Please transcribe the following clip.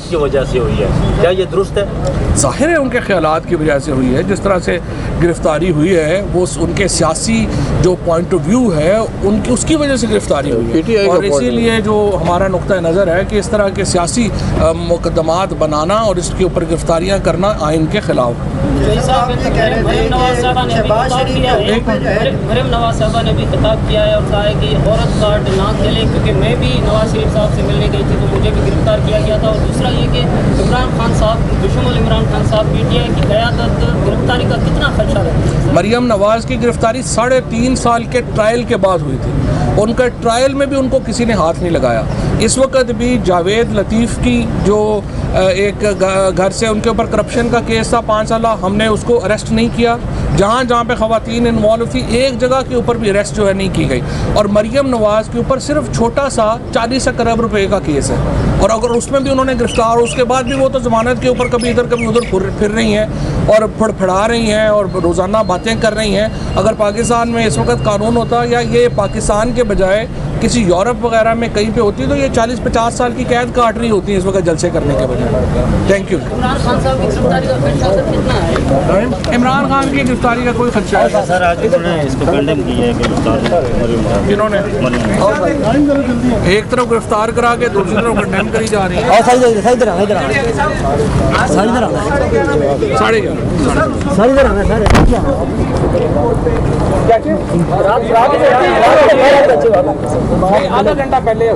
ख्यालात की वजह से हुई है, क्या ये दुरुस्त है? ज़ाहिर है उनके ख्यालात की वजह से हुई है। जिस तरह से गिरफ़्तारी हुई है वो उनके सियासी जो पॉइंट ऑफ व्यू है उनकी उसकी वजह से गिरफ़्तारी हुई है, और इसीलिए जो हमारा नुक्ता नज़र है कि इस तरह के सियासी मुकदमात बनाना और इसके ऊपर गिरफ़्तारियाँ करना आइन के ख़िलाफ़। मरीम नवाज साहबा ने भी खिताब किया है और कहा है कि औरत कार्ड ना खेले, क्योंकि मैं भी नवाज शरीफ साहब से मिलने गई थी तो मुझे भी गिरफ्तार किया गया था। और दूसरा ये कि इमरान खान साहब, दुश्मन इमरान खान साहब पीटीआई की क़यादत, गिरफ्तारी का कितना खदशा है? मरियम नवाज़ की गिरफ़्तारी 3.5 साल के ट्रायल के बाद हुई थी। उनका ट्रायल में भी उनको किसी ने हाथ नहीं लगाया। इस वक्त भी जावेद लतीफ़ की जो एक घर से उनके ऊपर करप्शन का केस था 5 साल, हमने उसको अरेस्ट नहीं किया। जहाँ जहाँ पे ख़वातीन इन्वॉल्व थी एक जगह के ऊपर भी अरेस्ट जो है नहीं की गई। और मरियम नवाज़ के ऊपर सिर्फ छोटा सा 40 अरब रुपए का केस है, और अगर उसमें भी उन्होंने गिरफ्तार, उसके बाद भी वो तो ज़मानत के ऊपर कभी इधर कभी उधर फिर रही हैं और फड़फड़ा रही हैं और रोज़ाना बातें कर रही हैं। अगर पाकिस्तान में इस वक्त कानून होता या ये पाकिस्तान के बजाय किसी यूरोप वगैरह में कहीं पे होती तो ये 40-50 साल की कैद काट रही होती है इस वक्त जलसे करने के बजाय। Thank you. इमरान खान साहब की गिरफ्तारी का खदशा कितना है? इमरान खान की गिरफ्तारी का कोई खदशा है? सर आज उन्होंने इसको कंडेम किया है कि इन्होंने एक तरफ गिरफ्तार करा के दूसरी तरफ कंडेम करी जा रही है। आधा घंटा पहले